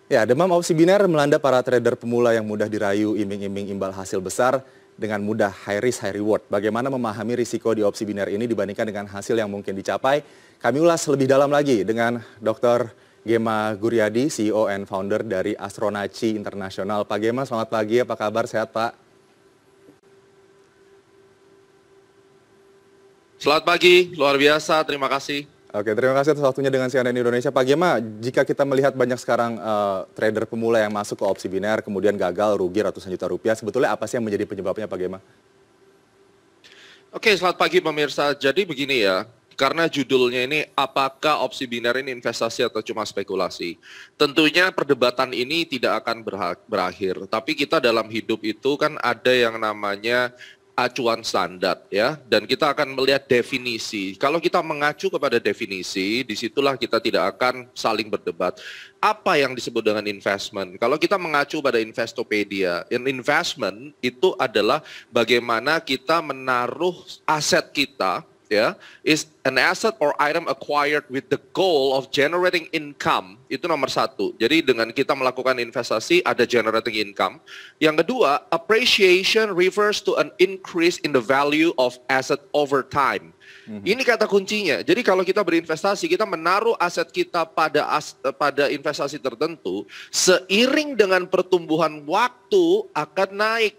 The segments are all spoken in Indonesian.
Ya, demam opsi biner melanda para trader pemula yang mudah dirayu iming-iming imbal hasil besar dengan mudah high risk high reward. Bagaimana memahami risiko di opsi biner ini dibandingkan dengan hasil yang mungkin dicapai? Kami ulas lebih dalam lagi dengan Dr. Gema Guryadi, CEO and founder dari Astronaci Internasional. Pak Gema, selamat pagi. Apa kabar? Sehat, Pak? Selamat pagi, luar biasa. Terima kasih. Oke, terima kasih atas waktunya dengan CNN Indonesia. Pak Gema, jika kita melihat banyak sekarang trader pemula yang masuk ke opsi biner, kemudian gagal, rugi ratusan juta rupiah, sebetulnya apa sih yang menjadi penyebabnya, Pak Gema? Oke, selamat pagi pemirsa. Jadi begini ya, karena judulnya ini apakah opsi biner ini investasi atau cuma spekulasi. Tentunya perdebatan ini tidak akan berakhir. Tapi kita dalam hidup itu kan ada yang namanya acuan standar ya, dan kita akan melihat definisi. Kalau kita mengacu kepada definisi, disitulah kita tidak akan saling berdebat. Apa yang disebut dengan investment? Kalau kita mengacu pada Investopedia, investment itu adalah bagaimana kita menaruh aset kita, ya, is an asset or item acquired with the goal of generating income. Itu nomor satu. Jadi dengan kita melakukan investasi ada generating income. Yang kedua, appreciation refers to an increase in the value of asset over time. Ini kata kuncinya. Jadi kalau kita berinvestasi, kita menaruh aset kita pada investasi tertentu, seiring dengan pertumbuhan waktu akan naik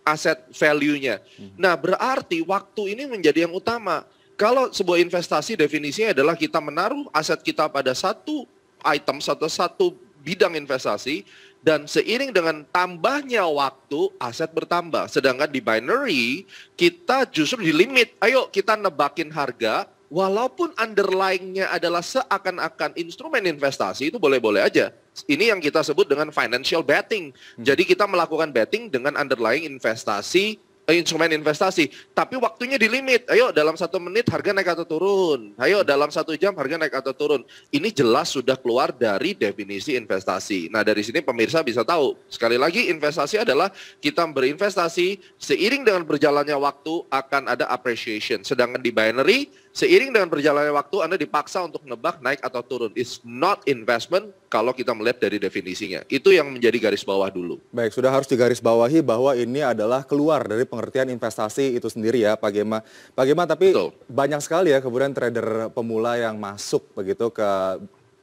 aset value-nya. Nah, berarti waktu ini menjadi yang utama. Kalau sebuah investasi definisinya adalah kita menaruh aset kita pada satu item, satu bidang investasi, dan seiring dengan tambahnya waktu, aset bertambah. Sedangkan di binary, kita justru di limit. Ayo kita nebakin harga, walaupun underlying-nya adalah seakan-akan instrumen investasi, itu boleh-boleh aja. Ini yang kita sebut dengan financial betting. Jadi kita melakukan betting dengan underlying investasi, instrumen investasi. Tapi waktunya di limit. Ayo dalam 1 menit harga naik atau turun. Ayo dalam 1 jam harga naik atau turun. Ini jelas sudah keluar dari definisi investasi. Nah dari sini pemirsa bisa tahu. Sekali lagi investasi adalah kita berinvestasi seiring dengan berjalannya waktu akan ada appreciation. Sedangkan di binary, seiring dengan berjalannya waktu Anda dipaksa untuk nebak naik atau turun. It's not investment kalau kita melihat dari definisinya. Itu yang menjadi garis bawah dulu. Baik, sudah harus digarisbawahi bahwa ini adalah keluar dari pengertian investasi itu sendiri ya, Pak Gema. Pak Gema, tapi Betul. banyak sekali ya kemudian trader pemula yang masuk begitu ke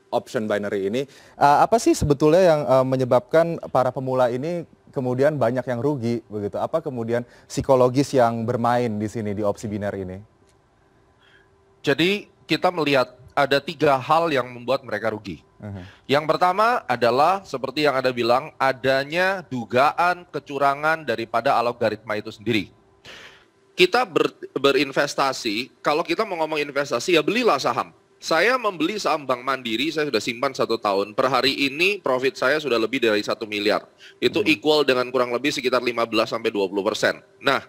option binary ini. Apa sih sebetulnya yang menyebabkan para pemula ini kemudian banyak yang rugi begitu? Apa kemudian psikologis yang bermain di sini di opsi biner ini? Jadi kita melihat ada 3 hal yang membuat mereka rugi. Yang pertama adalah seperti yang Anda bilang, adanya dugaan kecurangan daripada algoritma itu sendiri. Kita berinvestasi, kalau kita mau ngomong investasi ya belilah saham. Saya membeli saham Bank Mandiri, saya sudah simpan 1 tahun. Per hari ini profit saya sudah lebih dari 1 miliar. Itu equal dengan kurang lebih sekitar 15-20%. Nah,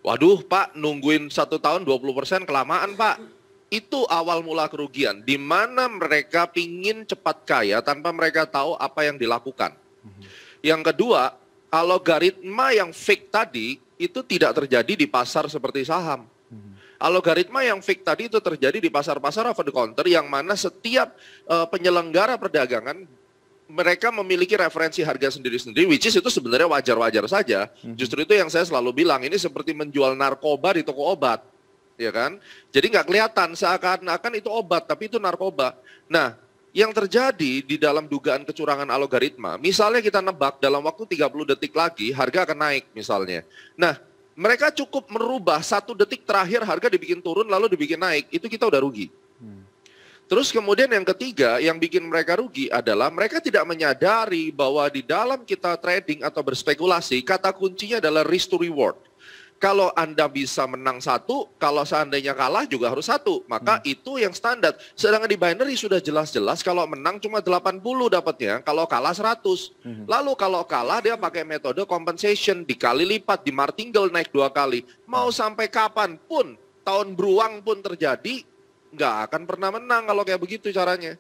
waduh Pak, nungguin 1 tahun 20% kelamaan Pak. Itu awal mula kerugian, di mana mereka pingin cepat kaya tanpa mereka tahu apa yang dilakukan. Yang kedua, algoritma yang fake tadi itu tidak terjadi di pasar seperti saham. Algoritma yang fake tadi itu terjadi di pasar-pasar over the counter yang mana setiap penyelenggara perdagangan mereka memiliki referensi harga sendiri-sendiri, which is itu sebenarnya wajar-wajar saja. Justru itu yang saya selalu bilang, ini seperti menjual narkoba di toko obat. Ya kan? Jadi nggak kelihatan seakan-akan itu obat, tapi itu narkoba. Nah, yang terjadi di dalam dugaan kecurangan algoritma, misalnya kita nebak dalam waktu 30 detik lagi harga akan naik misalnya. Nah, mereka cukup merubah 1 detik terakhir harga dibikin turun lalu dibikin naik, itu kita udah rugi. Terus kemudian yang ketiga yang bikin mereka rugi adalah mereka tidak menyadari bahwa di dalam kita trading atau berspekulasi, kata kuncinya adalah risk to reward. Kalau Anda bisa menang 1, kalau seandainya kalah juga harus 1. Maka itu yang standar. Sedangkan di binary sudah jelas-jelas kalau menang cuma 80 dapatnya, kalau kalah 100. Lalu kalau kalah dia pakai metode compensation, dikali lipat, di martingale naik 2 kali. Mau sampai kapan pun, tahun beruang pun terjadi, nggak akan pernah menang kalau kayak begitu caranya.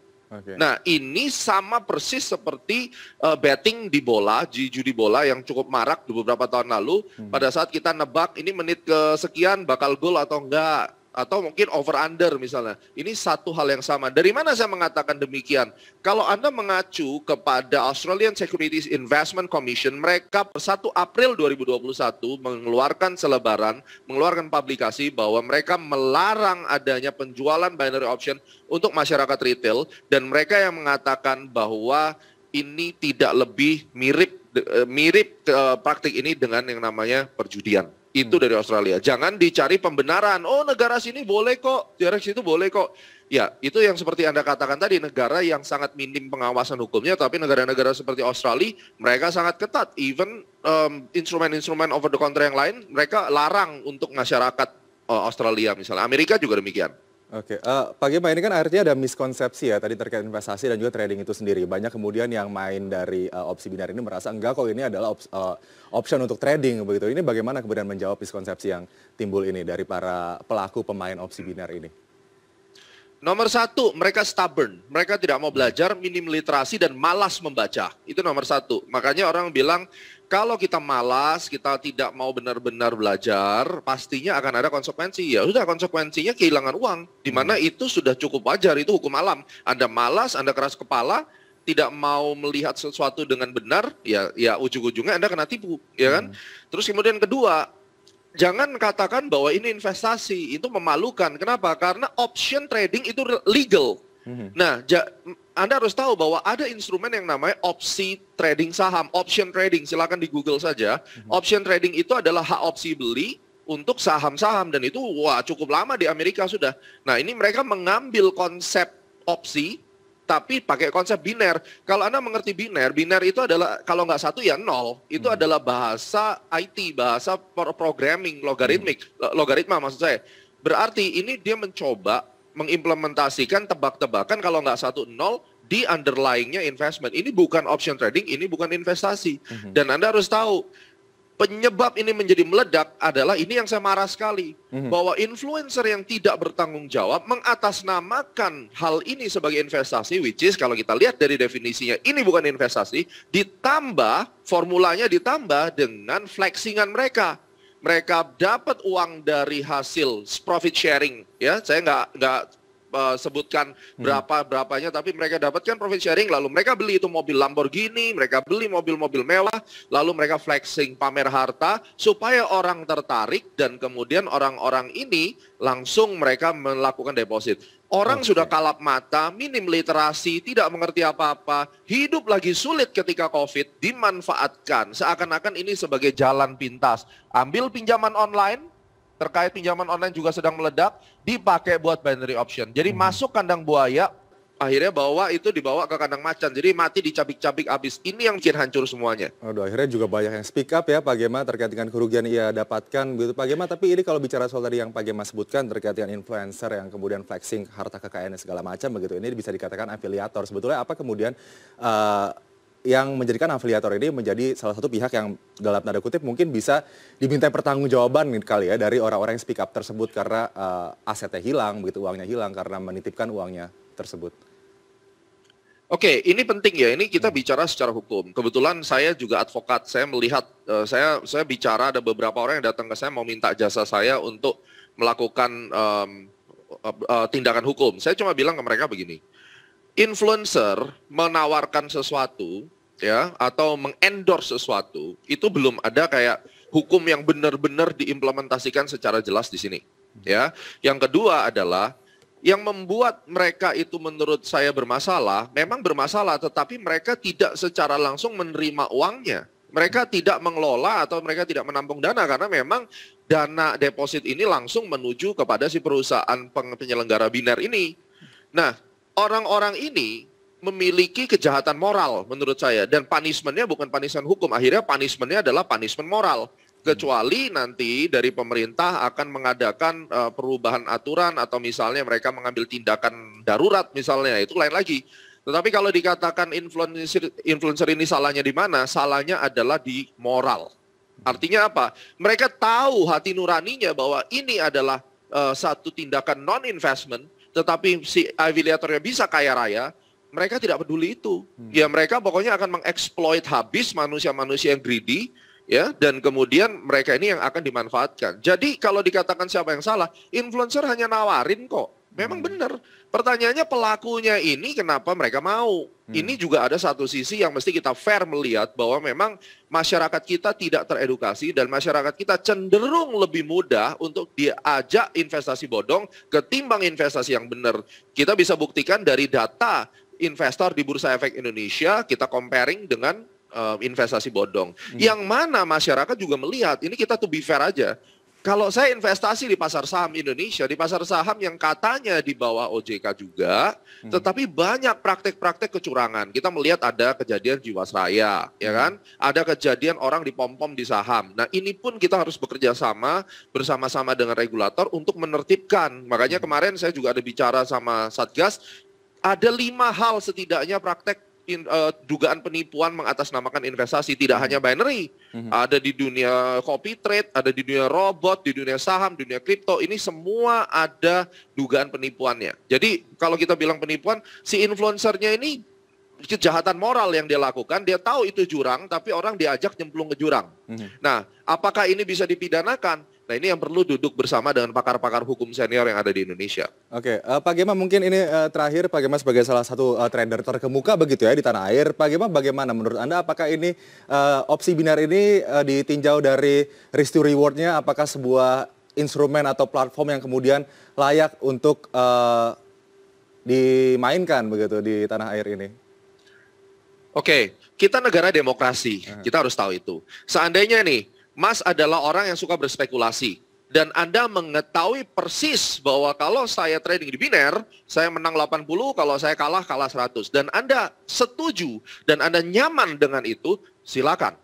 Nah ini sama persis seperti betting di bola, judi bola yang cukup marak beberapa tahun lalu. Pada saat kita nebak ini menit kesekian bakal gol atau enggak. atau mungkin over under misalnya. Ini satu hal yang sama. Dari mana saya mengatakan demikian? Kalau Anda mengacu kepada Australian Securities Investment Commission, mereka per 1 April 2021 mengeluarkan selebaran, mengeluarkan publikasi bahwa mereka melarang adanya penjualan binary option untuk masyarakat retail, dan mereka yang mengatakan bahwa ini tidak lebih mirip praktik ini dengan yang namanya perjudian. Itu dari Australia. Jangan dicari pembenaran. Oh, negara sini boleh kok, negara situ boleh kok. Ya, itu yang seperti Anda katakan tadi, negara yang sangat minim pengawasan hukumnya, tapi negara-negara seperti Australia, mereka sangat ketat. Even instrumen-instrumen over the counter yang lain, mereka larang untuk masyarakat Australia misalnya. Amerika juga demikian. Oke, Pak Gema, ini kan artinya ada miskonsepsi ya tadi terkait investasi dan juga trading itu sendiri. Banyak kemudian yang main dari opsi binar ini merasa enggak kok ini adalah option untuk trading begitu. Ini bagaimana kemudian menjawab miskonsepsi yang timbul ini dari para pelaku pemain opsi binar ini? Nomor satu, mereka stubborn. Mereka tidak mau belajar, minim literasi, dan malas membaca. Itu nomor satu. Makanya orang bilang, kalau kita malas, kita tidak mau benar-benar belajar, pastinya akan ada konsekuensi. Ya sudah, konsekuensinya kehilangan uang. Di mana itu sudah cukup wajar, itu hukum alam. Anda malas, Anda keras kepala, tidak mau melihat sesuatu dengan benar, ya ujung-ujungnya Anda kena tipu. Ya kan? Terus kemudian kedua, jangan katakan bahwa ini investasi, itu memalukan. Kenapa? Karena option trading itu legal. Nah, Anda harus tahu bahwa ada instrumen yang namanya opsi trading saham, option trading, silakan di Google saja. Option trading itu adalah hak opsi beli untuk saham-saham, dan itu cukup lama di Amerika sudah. Nah, ini mereka mengambil konsep opsi, tapi pakai konsep biner. Kalau Anda mengerti biner itu adalah kalau nggak 1 ya 0. Itu adalah bahasa IT, bahasa programming, logaritma maksud saya. Berarti ini dia mencoba mengimplementasikan tebak-tebakan kalau nggak 1 0 di underlying-nya investment. Ini bukan option trading, ini bukan investasi. Dan Anda harus tahu, penyebab ini menjadi meledak adalah ini yang saya marah sekali. Bahwa influencer yang tidak bertanggung jawab mengatasnamakan hal ini sebagai investasi, which is kalau kita lihat dari definisinya ini bukan investasi, ditambah, formulanya ditambah dengan flexingan mereka. Mereka dapat uang dari hasil profit sharing, ya saya nggak sebutkan berapanya, tapi mereka dapatkan profit sharing, lalu mereka beli itu mobil Lamborghini, mereka beli mobil-mobil mewah, lalu mereka flexing, pamer harta, supaya orang tertarik, dan kemudian orang-orang ini langsung mereka melakukan deposit. Orang sudah kalap mata, minim literasi, tidak mengerti apa-apa, hidup lagi sulit ketika COVID, dimanfaatkan, seakan-akan ini sebagai jalan pintas. Ambil pinjaman online, terkait pinjaman online juga sedang meledak, dipakai buat binary option. Jadi masuk kandang buaya, akhirnya dibawa ke kandang macan. Jadi mati dicabik-cabik habis. Ini yang bikin hancur semuanya. Aduh, akhirnya juga banyak yang speak up ya Pak Gema terkait dengan kerugian ia dapatkan begitu Pak Gema. Tapi ini kalau bicara soal tadi yang Pak Gema sebutkan terkait dengan influencer yang kemudian flexing harta kekayaannya segala macam begitu. Ini bisa dikatakan afiliator. Sebetulnya apa kemudian yang menjadikan afiliator ini menjadi salah satu pihak yang dalam tanda kutip mungkin bisa diminta pertanggungjawaban kali ya dari orang-orang yang speak up tersebut karena asetnya hilang, begitu uangnya hilang karena menitipkan uangnya tersebut. Oke, ini penting ya. Ini kita bicara secara hukum. Kebetulan saya juga advokat. Saya melihat, saya bicara ada beberapa orang yang datang ke saya mau minta jasa saya untuk melakukan tindakan hukum. Saya cuma bilang ke mereka begini. Influencer menawarkan sesuatu ya atau mengendorse sesuatu itu belum ada kayak hukum yang benar-benar diimplementasikan secara jelas di sini ya. Yang kedua adalah yang membuat mereka itu menurut saya bermasalah, memang bermasalah, tetapi mereka tidak secara langsung menerima uangnya. Mereka tidak mengelola atau mereka tidak menampung dana karena memang dana deposit ini langsung menuju kepada si perusahaan penyelenggara binar ini. Nah, orang-orang ini memiliki kejahatan moral menurut saya, dan punishment-nya bukan punishment hukum, akhirnya punishment-nya adalah punishment moral. Kecuali nanti dari pemerintah akan mengadakan perubahan aturan atau misalnya mereka mengambil tindakan darurat misalnya, itu lain lagi. Tetapi kalau dikatakan influencer ini salahnya di mana? Salahnya adalah di moral. Artinya apa? Mereka tahu hati nuraninya bahwa ini adalah satu tindakan non-investment, tetapi si afiliatornya bisa kaya raya, mereka tidak peduli itu. Ya mereka pokoknya akan mengeksploit habis manusia-manusia yang greedy, ya, dan kemudian mereka ini yang akan dimanfaatkan. Jadi kalau dikatakan siapa yang salah, influencer hanya nawarin kok. Memang benar. Pertanyaannya pelakunya ini kenapa mereka mau? Ini juga ada satu sisi yang mesti kita fair melihat bahwa memang masyarakat kita tidak teredukasi dan masyarakat kita cenderung lebih mudah untuk diajak investasi bodong ketimbang investasi yang benar. Kita bisa buktikan dari data investor di Bursa Efek Indonesia, kita comparing dengan investasi bodong. Yang mana masyarakat juga melihat, ini kita to be fair aja. Kalau saya investasi di pasar saham Indonesia, di pasar saham yang katanya di bawah OJK juga, tetapi banyak praktek-praktek kecurangan. Kita melihat ada kejadian Jiwasraya, ya kan? Ada kejadian orang dipom-pom di saham. Nah, ini pun kita harus bekerja sama bersama-sama dengan regulator untuk menertibkan. Makanya kemarin saya juga ada bicara sama Satgas, ada 5 hal setidaknya praktek dugaan penipuan mengatasnamakan investasi, tidak hanya binary, ada di dunia copy trade, ada di dunia robot, di dunia saham, dunia kripto, ini semua ada dugaan penipuannya. Jadi kalau kita bilang penipuan, si influencernya ini kejahatan moral yang dia lakukan, dia tahu itu jurang, tapi orang diajak nyemplung ke jurang. Nah, apakah ini bisa dipidanakan? Nah, ini yang perlu duduk bersama dengan pakar-pakar hukum senior yang ada di Indonesia. Oke, Pak Gema mungkin ini terakhir, Pak Gema sebagai salah satu trader terkemuka begitu ya di tanah air, Pak Gema bagaimana menurut Anda, apakah ini opsi binar ini ditinjau dari risk to reward-nya, apakah sebuah instrumen atau platform yang kemudian layak untuk dimainkan begitu di tanah air ini? Oke, kita negara demokrasi, kita harus tahu itu. Seandainya nih, Mas adalah orang yang suka berspekulasi, dan Anda mengetahui persis bahwa kalau saya trading di biner, saya menang 80, kalau saya kalah 100. Dan Anda setuju, dan Anda nyaman dengan itu, silakan.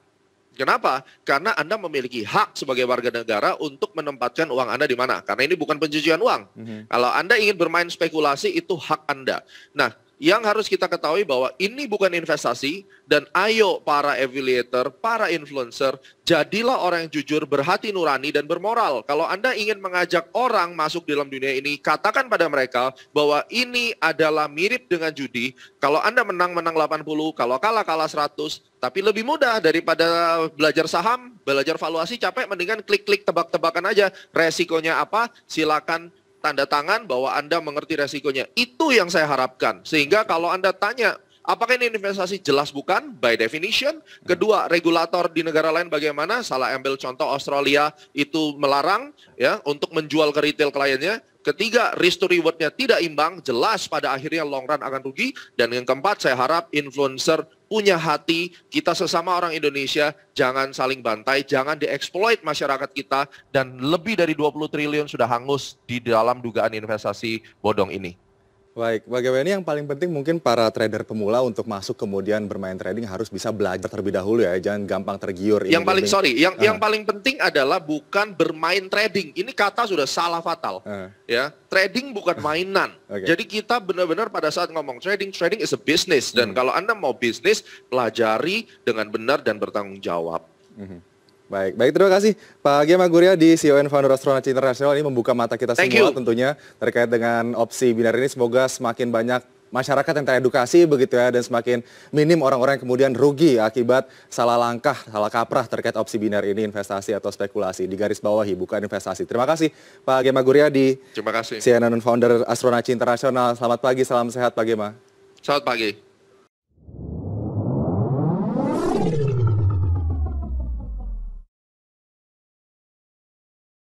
Kenapa? Karena Anda memiliki hak sebagai warga negara untuk menempatkan uang Anda di mana. Karena ini bukan pencucian uang. Kalau Anda ingin bermain spekulasi, itu hak Anda. Nah, yang harus kita ketahui bahwa ini bukan investasi, dan ayo para affiliator, para influencer, jadilah orang yang jujur, berhati nurani, dan bermoral. Kalau Anda ingin mengajak orang masuk dalam dunia ini, katakan pada mereka bahwa ini adalah mirip dengan judi. Kalau Anda menang 80, kalau kalah 100, tapi lebih mudah daripada belajar saham, belajar valuasi, capek, mendingan klik-klik tebak-tebakan aja. Resikonya apa? Silakan tanda tangan bahwa Anda mengerti resikonya. Itu yang saya harapkan. Sehingga kalau Anda tanya, apakah ini investasi? Jelas bukan, by definition. Kedua, regulator di negara lain bagaimana? Salah ambil contoh Australia itu melarang ya untuk menjual ke retail kliennya. Ketiga, risk to reward-nya tidak imbang, jelas pada akhirnya long run akan rugi. Dan yang keempat, saya harap influencer punya hati, kita sesama orang Indonesia jangan saling bantai, jangan dieksploit masyarakat kita, dan lebih dari 20 triliun sudah hangus di dalam dugaan investasi bodong ini. Baik, bagaimana ini yang paling penting mungkin para trader pemula untuk masuk kemudian bermain trading harus bisa belajar terlebih dahulu ya, jangan gampang tergiur. Yang paling penting adalah bukan bermain trading. Ini kata sudah salah fatal. Ya, trading bukan mainan. Jadi kita benar-benar pada saat ngomong trading is a business, dan kalau Anda mau bisnis, pelajari dengan benar dan bertanggung jawab. Baik, terima kasih Pak Gema Guria di CEO and Founder Astronaci International, ini membuka mata kita semua tentunya terkait dengan opsi binar ini. Semoga semakin banyak masyarakat yang teredukasi begitu ya, dan semakin minim orang-orang yang kemudian rugi akibat salah langkah, salah kaprah terkait opsi binar ini, investasi atau spekulasi. Di garis bawahi, bukan investasi. Terima kasih Pak Gema Guria di CEO and Founder Astronaci International. Selamat pagi, salam sehat Pak Gema. Selamat pagi.